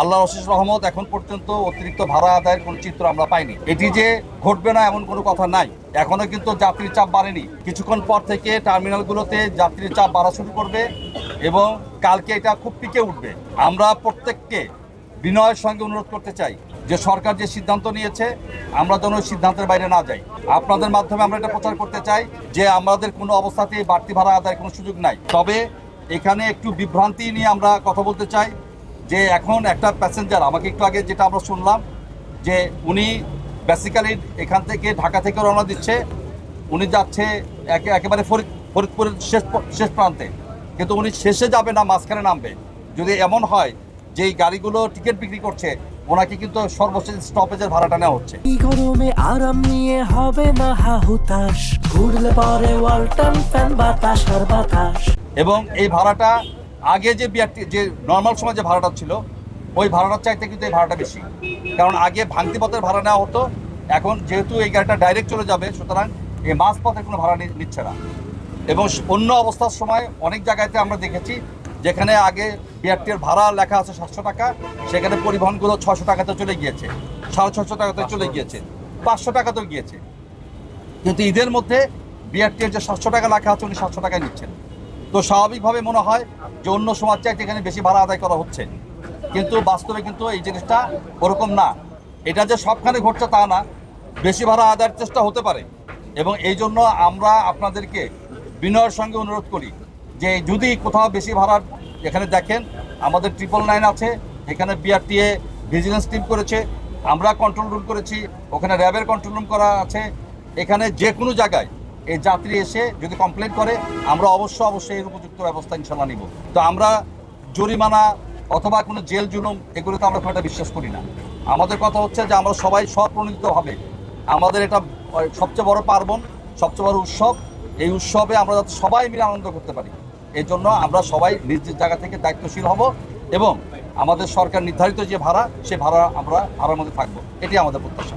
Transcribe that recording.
আল্লাহর অশেষ রহমত, এখন পর্যন্ত অতিরিক্ত ভাড়া আদায়ের কোনো চিত্র আমরা পাইনি। এটি যে ঘটবে না এমন কোনো কথা নাই। এখনো কিন্তু যাত্রীর চাপ বাড়েনি। কিছুক্ষণ পর থেকে টার্মিনালগুলোতে যাত্রীর চাপ বাড়া শুরু করবে এবং কালকে এটা খুব পিকে উঠবে। আমরা প্রত্যেককে বিনয়ের সঙ্গে অনুরোধ করতে চাই যে সরকার যে সিদ্ধান্ত নিয়েছে আমরা যেন ওই সিদ্ধান্তের বাইরে না যাই। আপনাদের মাধ্যমে আমরা এটা প্রচার করতে চাই যে আমাদের কোনো অবস্থাতেই বাড়তি ভাড়া আদায়ের কোনো সুযোগ নাই। তবে এখানে একটু বিভ্রান্তি নিয়ে আমরা কথা বলতে চাই যে এখন একটা প্যাসেঞ্জার, আমাকে একটু আগে যেটা আমরা শুনলাম যে উনি বেসিক্যালি এখান থেকে ঢাকা থেকে রওনা দিচ্ছে, উনি যাচ্ছে একেবারে ফরিদপুরের শেষ প্রান্তে, কিন্তু উনি শেষে যাবে না, মাঝখানে নামবে। যদি এমন হয় যে এই গাড়িগুলো টিকিট বিক্রি করছে, ওনাকে কিন্তু সর্বশেষ স্টপেজের ভাড়াটা নেওয়া হচ্ছে। এই গরমে আরাম নিয়ে হবে না হাহুতাশ, ঘুরলে পরে ওয়ালটন ফ্যান বাতাস আর বাতাস। এবং এই ভাড়াটা আগে যে যে নর্মাল সময় যে ভাড়াটা ছিল ওই ভাড়াটার চাইতে কিন্তু এই ভাড়াটা বেশি, কারণ আগে ভাঙতি পথের ভাড়া নেওয়া হতো। এখন যেহেতু এই গাড়িটা ডাইরেক্ট চলে যাবে, সুতরাং এই মাঝ পথের কোনো ভাড়া নিচ্ছে না। এবং অন্য অবস্থার সময় অনেক জায়গাতে আমরা দেখেছি যেখানে আগে বিআরটির ভাড়া লেখা আছে 700 টাকা, সেখানে পরিবহনগুলো 600 টাকাতে চলে গিয়েছে, 650 টাকাতে চলে গিয়েছে, 500 টাকাতেও গিয়েছে। কিন্তু ঈদের মধ্যে বিআরটির যে 700 টাকা লেখা আছে উনি 700 টাকায় নিচ্ছেন। তো স্বাভাবিকভাবে মনে হয় যে অন্য সময় চাইতে এখানে বেশি ভাড়া আদায় করা হচ্ছে, কিন্তু বাস্তবে কিন্তু এই জিনিসটা ওরকম না। এটা যে সবখানে ঘটছে তা না, বেশি ভাড়া আদায়ের চেষ্টা হতে পারে। এবং এই জন্য আমরা আপনাদেরকে বিনয়ের সঙ্গে অনুরোধ করি যে যদি কোথাও বেশি ভাড়ার এখানে দেখেন, আমাদের 999 আছে, এখানে বিআরটিএ ভিজিলেন্স টিম করেছে, আমরা কন্ট্রোল রুম করেছি, ওখানে র্যাবের কন্ট্রোল রুম করা আছে। এখানে যে কোনো জায়গায় এই যাত্রী এসে যদি কমপ্লেন করে আমরা অবশ্যই এর উপযুক্ত ব্যবস্থা ইনশাল্লাহ নিব। তো আমরা জরিমানা অথবা কোনো জেল জুলুম এগুলোতে আমরা খুব একটা বিশ্বাস করি না। আমাদের কথা হচ্ছে যে আমরা সবাই স্বপ্রণোদিতভাবে, আমাদের এটা সবচেয়ে বড় পার্বণ, সবচেয়ে বড় উৎসব, এই উৎসবে আমরা যাতে সবাই মিলে আনন্দ করতে পারি, এই জন্য আমরা সবাই নিজ নিজ জায়গা থেকে দায়িত্বশীল হব এবং আমাদের সরকার নির্ধারিত যে ভাড়া, সে ভাড়া আমরা ভাড়ার মধ্যে থাকবো, এটি আমাদের প্রত্যাশা।